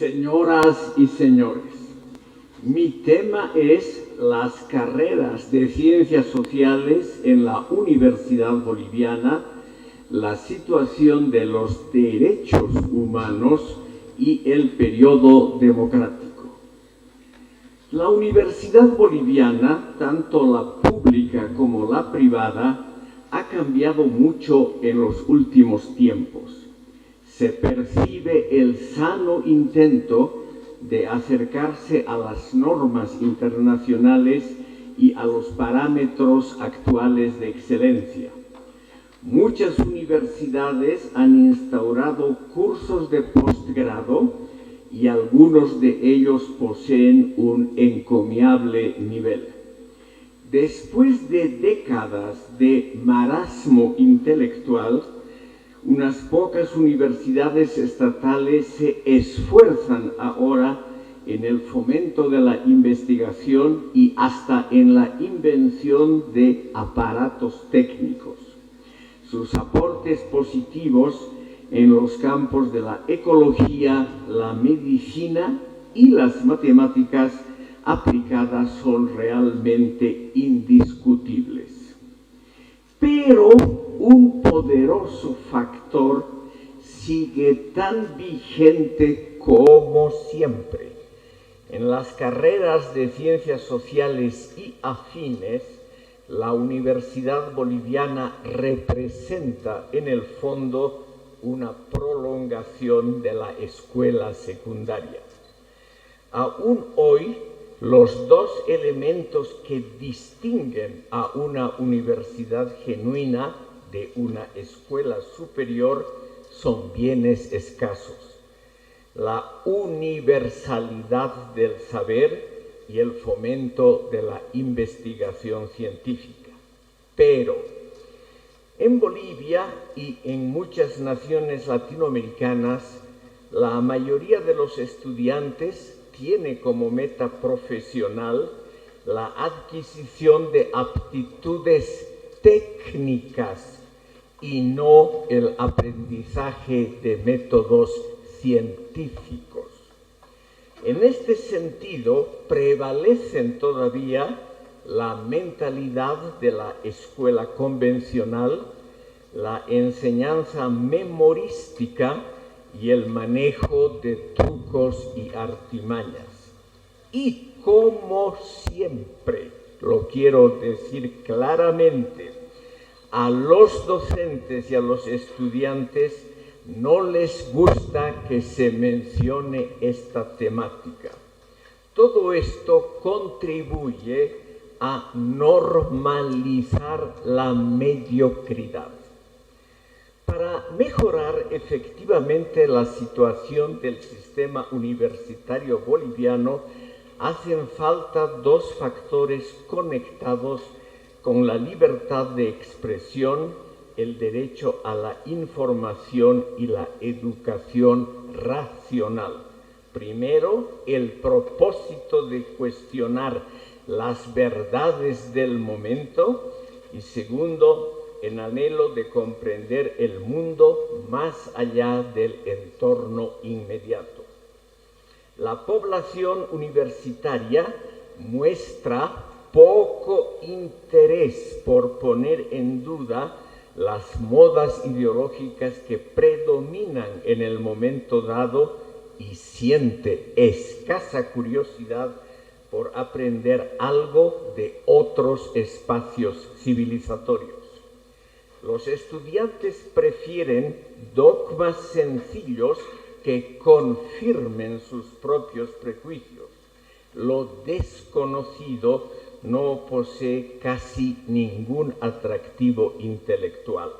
Señoras y señores, mi tema es las carreras de ciencias sociales en la Universidad Boliviana, la situación de los derechos humanos y el periodo democrático. La Universidad Boliviana, tanto la pública como la privada, ha cambiado mucho en los últimos tiempos. Se percibe el sano intento de acercarse a las normas internacionales y a los parámetros actuales de excelencia. Muchas universidades han instaurado cursos de posgrado y algunos de ellos poseen un encomiable nivel. Después de décadas de marasmo intelectual, unas pocas universidades estatales se esfuerzan ahora en el fomento de la investigación y hasta en la invención de aparatos técnicos. Sus aportes positivos en los campos de la ecología, la medicina y las matemáticas aplicadas son realmente indiscutibles. Pero un poderoso factor sigue tan vigente como siempre. En las carreras de ciencias sociales y afines, la Universidad Boliviana representa en el fondo una prolongación de la escuela secundaria. Aún hoy, los dos elementos que distinguen a una universidad genuina de una escuela superior son bienes escasos: la universalidad del saber y el fomento de la investigación científica. Pero en Bolivia y en muchas naciones latinoamericanas, la mayoría de los estudiantes tiene como meta profesional la adquisición de aptitudes técnicas y no el aprendizaje de métodos científicos. En este sentido, prevalecen todavía la mentalidad de la escuela convencional, la enseñanza memorística y el manejo de trucos y artimañas. Y como siempre, lo quiero decir claramente, a los docentes y a los estudiantes no les gusta que se mencione esta temática. Todo esto contribuye a normalizar la mediocridad. Para mejorar efectivamente la situación del sistema universitario boliviano, hacen falta dos factores conectados con la libertad de expresión, el derecho a la información y la educación racional. Primero, el propósito de cuestionar las verdades del momento, y segundo, el anhelo de comprender el mundo más allá del entorno inmediato. La población universitaria muestra poco interés por poner en duda las modas ideológicas que predominan en el momento dado y siente escasa curiosidad por aprender algo de otros espacios civilizatorios. Los estudiantes prefieren dogmas sencillos que confirmen sus propios prejuicios. Lo desconocido no posee casi ningún atractivo intelectual.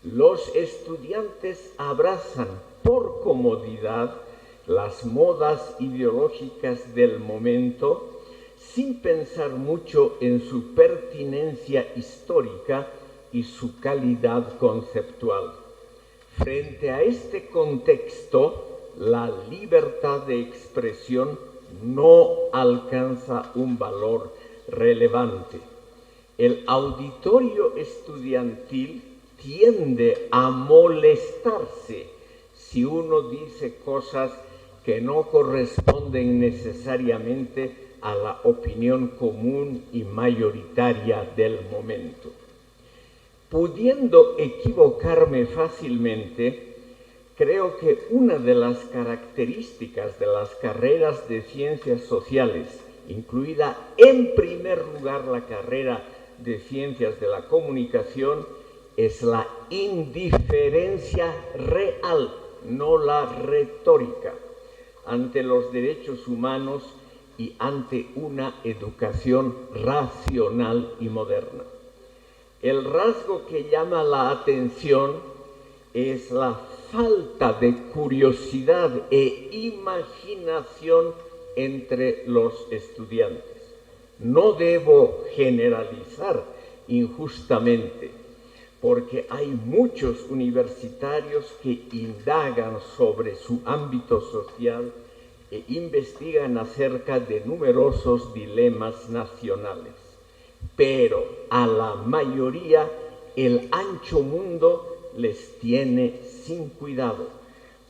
Los estudiantes abrazan por comodidad las modas ideológicas del momento sin pensar mucho en su pertinencia histórica y su calidad conceptual. Frente a este contexto, la libertad de expresión no alcanza un valor relevante. El auditorio estudiantil tiende a molestarse si uno dice cosas que no corresponden necesariamente a la opinión común y mayoritaria del momento. Pudiendo equivocarme fácilmente, creo que una de las características de las carreras de ciencias sociales, incluida en primer lugar la carrera de ciencias de la comunicación, es la indiferencia real, no la retórica, ante los derechos humanos y ante una educación racional y moderna. El rasgo que llama la atención es la falta de curiosidad e imaginación entre los estudiantes. No debo generalizar injustamente, porque hay muchos universitarios que indagan sobre su ámbito social e investigan acerca de numerosos dilemas nacionales. Pero a la mayoría el ancho mundo les tiene sin cuidado,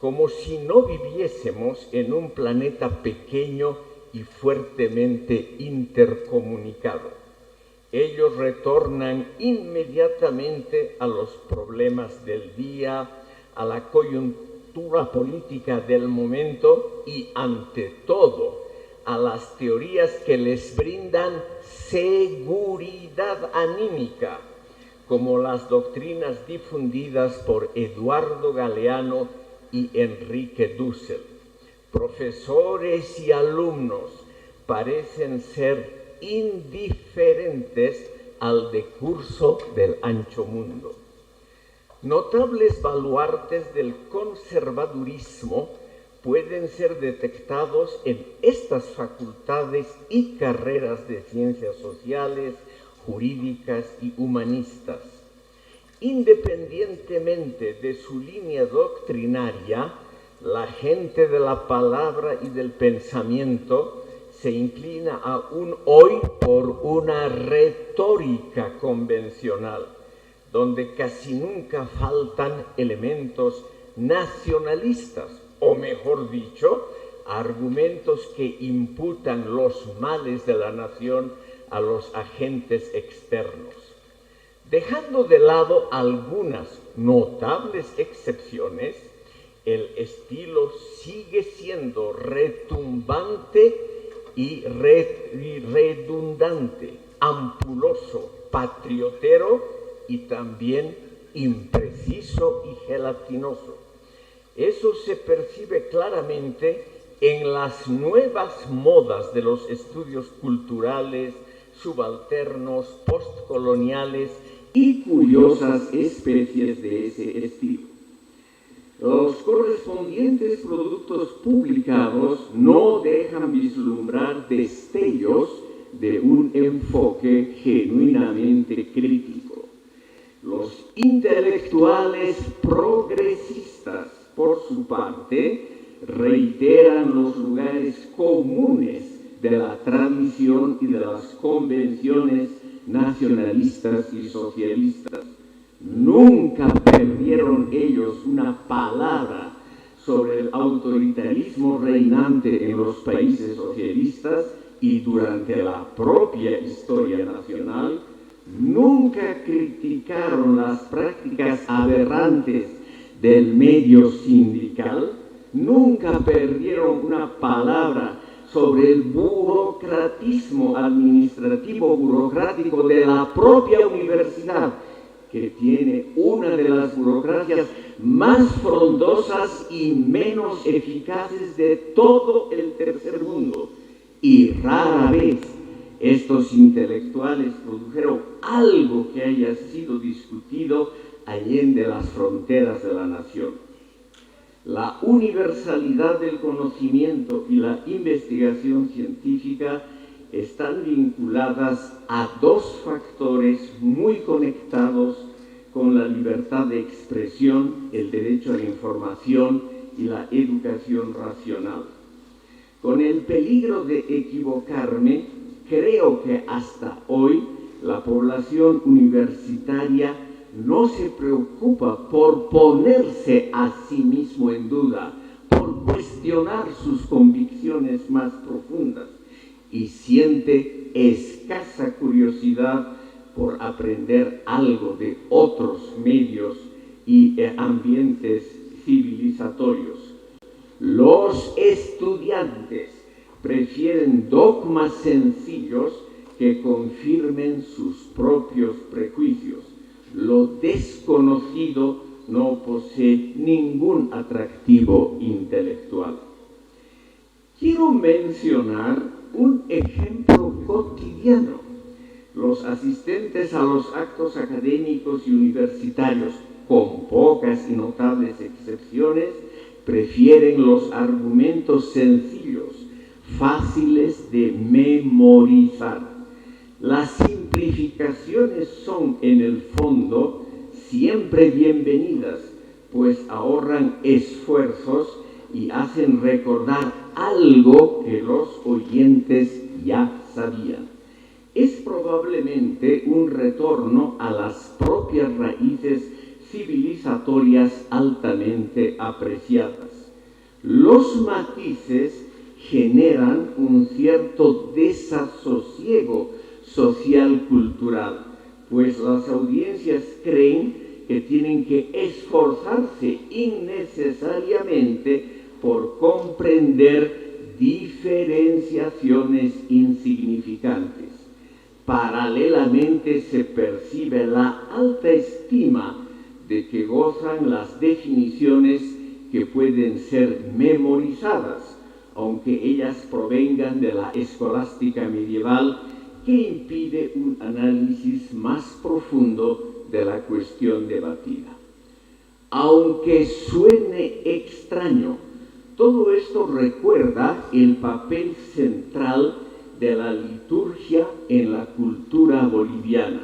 como si no viviésemos en un planeta pequeño y fuertemente intercomunicado. Ellos retornan inmediatamente a los problemas del día, a la coyuntura política del momento y, ante todo, a las teorías que les brindan seguridad anímica, como las doctrinas difundidas por Eduardo Galeano y Enrique Dussel. Profesores y alumnos parecen ser indiferentes al decurso del ancho mundo. Notables baluartes del conservadurismo pueden ser detectados en estas facultades y carreras de ciencias sociales, jurídicas y humanistas. Independientemente de su línea doctrinaria, la gente de la palabra y del pensamiento se inclina aún hoy por una retórica convencional, donde casi nunca faltan elementos nacionalistas, o mejor dicho, argumentos que imputan los males de la nación a los agentes externos. Dejando de lado algunas notables excepciones, el estilo sigue siendo retumbante y redundante, ampuloso, patriotero y también impreciso y gelatinoso. Eso se percibe claramente en las nuevas modas de los estudios culturales, subalternos, postcoloniales y curiosas especies de ese estilo. Los correspondientes productos publicados no dejan vislumbrar destellos de un enfoque genuinamente crítico. Los intelectuales progresistas, por su parte, reiteran los lugares comunes de la tradición y de las convenciones nacionalistas y socialistas. Nunca perdieron ellos una palabra sobre el autoritarismo reinante en los países socialistas y durante la propia historia nacional. Nunca criticaron las prácticas aberrantes del medio sindical. Nunca perdieron una palabra sobre el burocratismo administrativo burocrático de la propia universidad, que tiene una de las burocracias más frondosas y menos eficaces de todo el tercer mundo. Y rara vez estos intelectuales produjeron algo que haya sido discutido allende las fronteras de la nación. La universalidad del conocimiento y la investigación científica están vinculadas a dos factores muy conectados con la libertad de expresión, el derecho a la información y la educación racional. Con el peligro de equivocarme, creo que hasta hoy la población universitaria no se preocupa por ponerse a sí mismo en duda, por cuestionar sus convicciones más profundas y siente escasa curiosidad por aprender algo de otros medios y ambientes civilizatorios. Los estudiantes prefieren dogmas sencillos que confirmen sus propios prejuicios. Lo desconocido no posee ningún atractivo intelectual. Quiero mencionar un ejemplo cotidiano. Los asistentes a los actos académicos y universitarios, con pocas y notables excepciones, prefieren los argumentos sencillos, fáciles de memorizar. Las simplificaciones son, en el fondo, siempre bienvenidas, pues ahorran esfuerzos y hacen recordar algo que los oyentes ya sabían. Es probablemente un retorno a las propias raíces civilizatorias altamente apreciadas. Los matices generan un cierto desasosiego social-cultural, pues las audiencias creen que tienen que esforzarse innecesariamente por comprender diferenciaciones insignificantes. Paralelamente se percibe la alta estima de que gozan las definiciones que pueden ser memorizadas, aunque ellas provengan de la escolástica medieval, que impide un análisis más profundo de la cuestión debatida. Aunque suene extraño, todo esto recuerda el papel central de la liturgia en la cultura boliviana.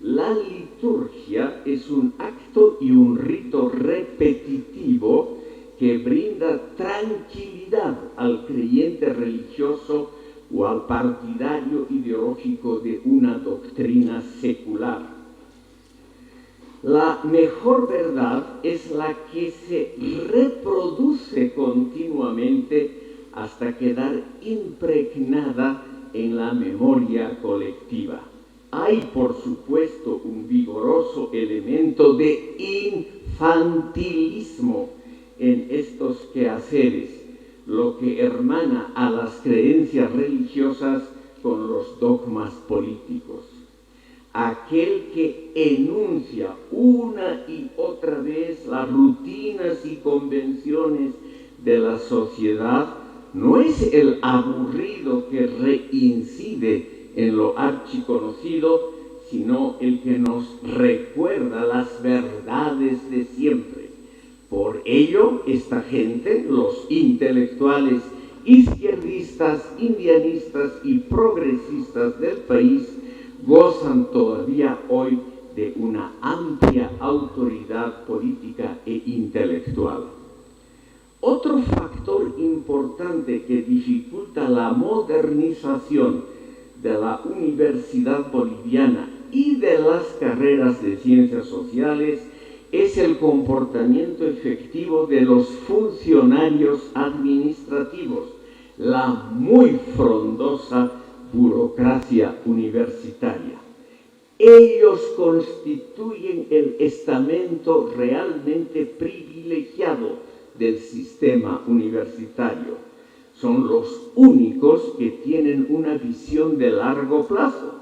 La liturgia es un acto y un rito repetitivo que brinda tranquilidad al creyente religioso o al partidario ideológico de una doctrina secular. La mejor verdad es la que se reproduce continuamente hasta quedar impregnada en la memoria colectiva. Hay, por supuesto, un vigoroso elemento de infantilismo en estos quehaceres, lo que hermana a las creencias religiosas con los dogmas políticos. Aquel que enuncia una y otra vez las rutinas y convenciones de la sociedad no es el aburrido que reincide en lo archiconocido, sino el que nos recuerda las verdades de siempre. Por ello, esta gente, los intelectuales izquierdistas, indianistas y progresistas del país, gozan todavía hoy de una amplia autoridad política e intelectual. Otro factor importante que dificulta la modernización de la Universidad Boliviana y de las carreras de ciencias sociales es el comportamiento efectivo de los funcionarios administrativos, la muy frondosa burocracia universitaria. Ellos constituyen el estamento realmente privilegiado del sistema universitario. Son los únicos que tienen una visión de largo plazo.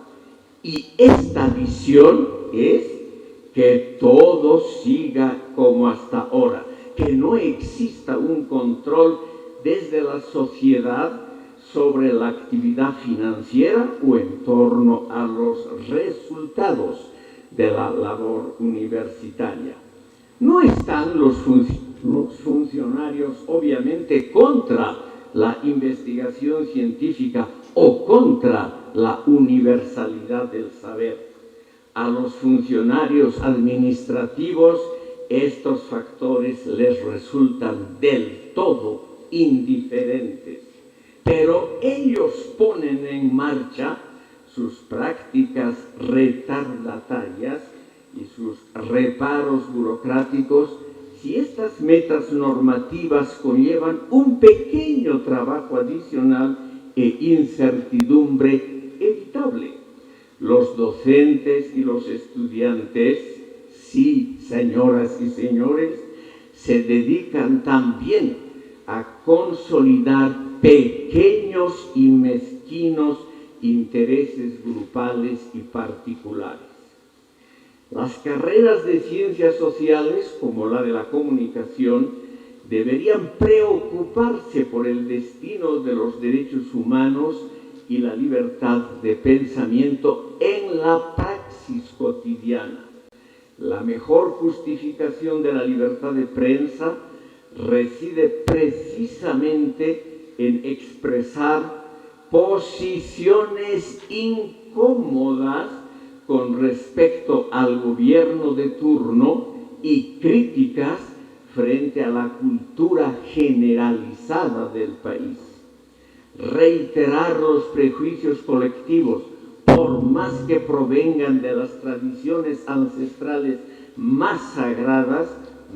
Y esta visión es que todo siga como hasta ahora, que no exista un control desde la sociedad sobre la actividad financiera o en torno a los resultados de la labor universitaria. No están los funcionarios obviamente contra la investigación científica o contra la universalidad del saber. A los funcionarios administrativos estos factores les resultan del todo indiferentes, pero ellos ponen en marcha sus prácticas retardatarias y sus reparos burocráticos si estas metas normativas conllevan un pequeño trabajo adicional e incertidumbre evitable. Los docentes y los estudiantes, sí, señoras y señores, se dedican también a consolidar pequeños y mezquinos intereses grupales y particulares. Las carreras de ciencias sociales, como la de la comunicación, deberían preocuparse por el destino de los derechos humanos y la libertad de pensamiento en la praxis cotidiana. La mejor justificación de la libertad de prensa reside precisamente en expresar posiciones incómodas con respecto al gobierno de turno y críticas frente a la cultura generalizada del país. Reiterar los prejuicios colectivos, por más que provengan de las tradiciones ancestrales más sagradas,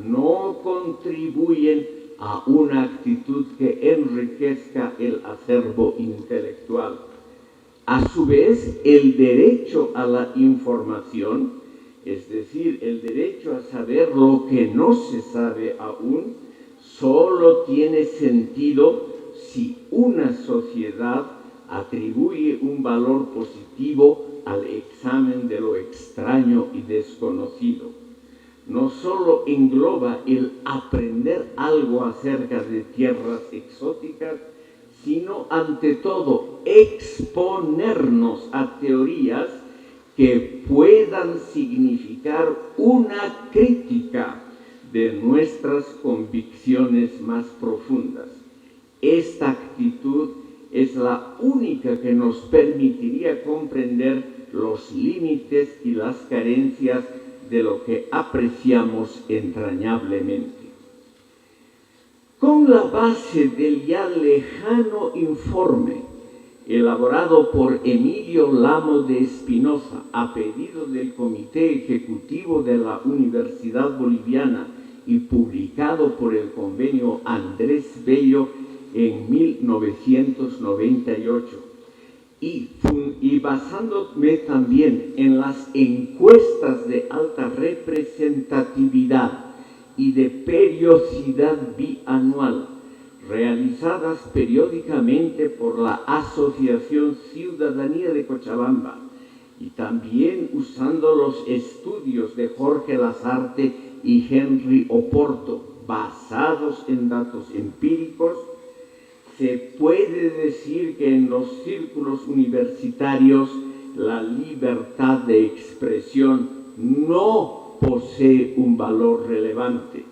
no contribuyen a una actitud que enriquezca el acervo intelectual. A su vez, el derecho a la información, es decir, el derecho a saber lo que no se sabe aún, solo tiene sentido si una sociedad atribuye un valor positivo al examen de lo extraño y desconocido. No solo engloba el aprender algo acerca de tierras exóticas, sino ante todo exponernos a teorías que puedan significar una crítica de nuestras convicciones más profundas. Esta actitud es la única que nos permitiría comprender los límites y las carencias de lo que apreciamos entrañablemente. Con la base del ya lejano informe elaborado por Emilio Lamo de Espinosa a pedido del Comité Ejecutivo de la Universidad Boliviana y publicado por el Convenio Andrés Bello en 1998, y basándome también en las encuestas de alta representatividad y de periodicidad bianual realizadas periódicamente por la Asociación Ciudadanía de Cochabamba, y también usando los estudios de Jorge Lasarte y Henry Oporto basados en datos empíricos, se puede decir que en los círculos universitarios la libertad de expresión no posee un valor relevante.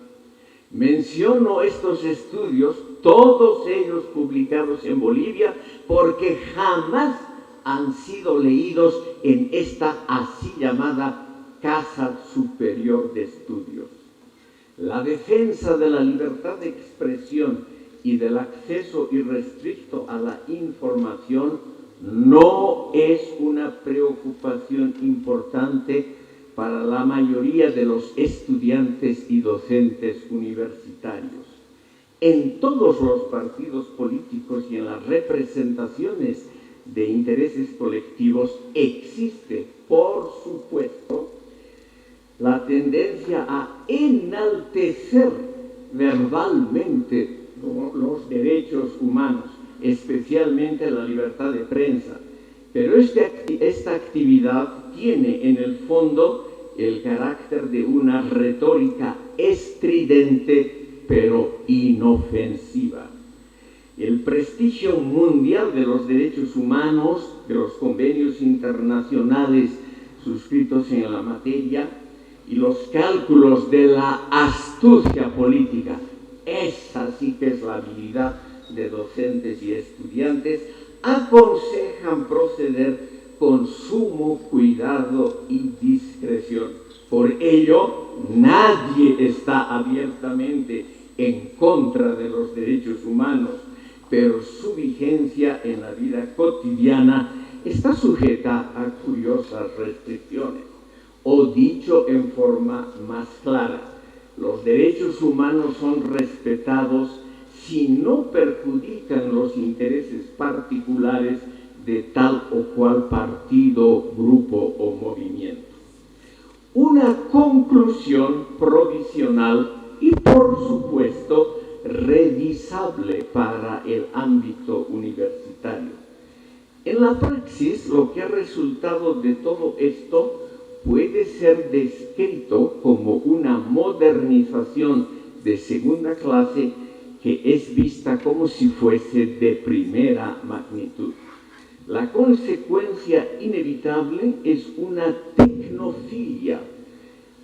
Menciono estos estudios, todos ellos publicados en Bolivia, porque jamás han sido leídos en esta así llamada Casa Superior de Estudios. La defensa de la libertad de expresión y del acceso irrestricto a la información no es una preocupación importante para la mayoría de los estudiantes y docentes universitarios. En todos los partidos políticos y en las representaciones de intereses colectivos existe, por supuesto, la tendencia a enaltecer verbalmente los derechos humanos, especialmente la libertad de prensa. Pero esta actividad tiene en el fondo el carácter de una retórica estridente pero inofensiva. El prestigio mundial de los derechos humanos, de los convenios internacionales suscritos en la materia y los cálculos de la astucia política, esa sí que es la habilidad de docentes y estudiantes, aconsejan proceder con sumo cuidado y discreción. Por ello, nadie está abiertamente en contra de los derechos humanos, pero su vigencia en la vida cotidiana está sujeta a curiosas restricciones. O dicho en forma más clara, Los derechos humanos son respetados si no perjudican los intereses particulares de tal o cual partido, grupo o movimiento. Una conclusión provisional y, por supuesto, revisable para el ámbito universitario. En la praxis, lo que ha resultado de todo esto puede ser descrito como una modernización de segunda clase que es vista como si fuese de primera magnitud. La consecuencia inevitable es una tecnofilia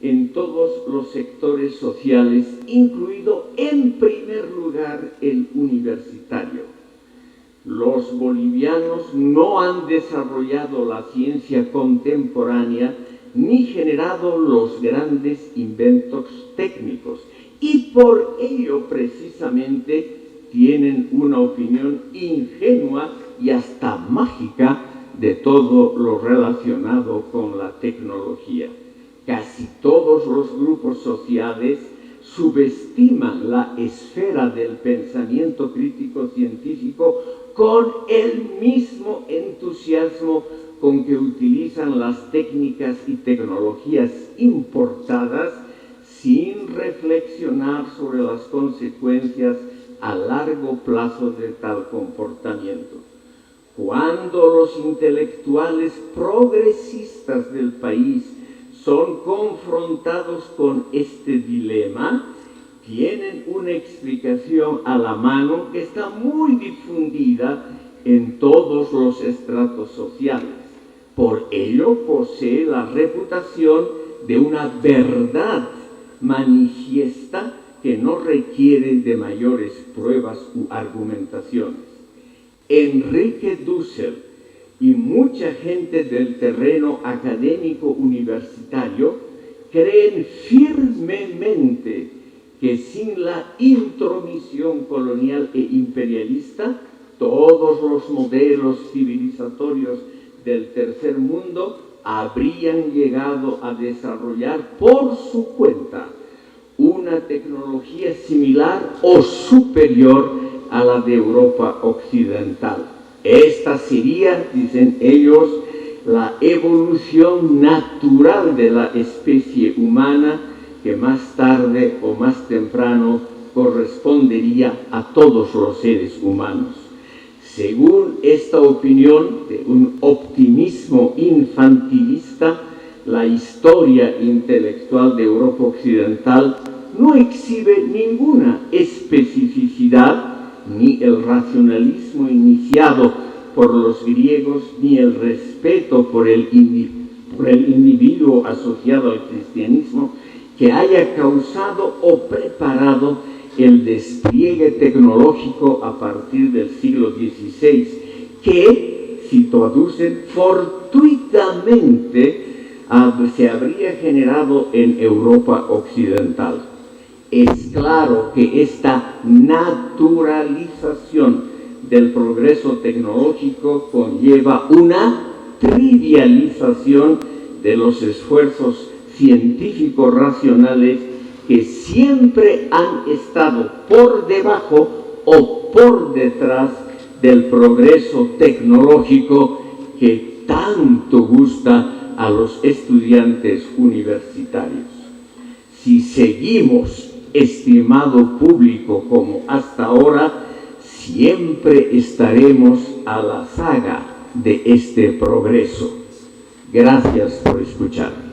en todos los sectores sociales, incluido en primer lugar el universitario. Los bolivianos no han desarrollado la ciencia contemporánea ni generado los grandes inventos técnicos, y por ello precisamente tienen una opinión ingenua y hasta mágica de todo lo relacionado con la tecnología. Casi todos los grupos sociales subestiman la esfera del pensamiento crítico científico con el mismo entusiasmo con que utilizan las técnicas y tecnologías importadas sin reflexionar sobre las consecuencias a largo plazo de tal comportamiento. Cuando los intelectuales progresistas del país son confrontados con este dilema, tienen una explicación a la mano que está muy difundida en todos los estratos sociales. Por ello posee la reputación de una verdad manifiesta que no requiere de mayores pruebas u argumentaciones. Enrique Dussel y mucha gente del terreno académico universitario creen firmemente que sin la intromisión colonial e imperialista, todos los modelos civilizatorios del tercer mundo habrían llegado a desarrollar por su cuenta una tecnología similar o superior a la de Europa occidental. Esta sería, dicen ellos, la evolución natural de la especie humana que más tarde o más temprano correspondería a todos los seres humanos. Según esta opinión de un optimismo infantilista, la historia intelectual de Europa occidental no exhibe ninguna especificidad, ni el racionalismo iniciado por los griegos, ni el respeto por el individuo asociado al cristianismo, que haya causado o preparado el despliegue tecnológico a partir del siglo XVI, que, cito a Dussel, fortuitamente se habría generado en Europa occidental. Es claro que esta naturalización del progreso tecnológico conlleva una trivialización de los esfuerzos científicos racionales que siempre han estado por debajo o por detrás del progreso tecnológico que tanto gusta a los estudiantes universitarios. Si seguimos, estimado público, como hasta ahora, siempre estaremos a la saga de este progreso. Gracias por escuchar.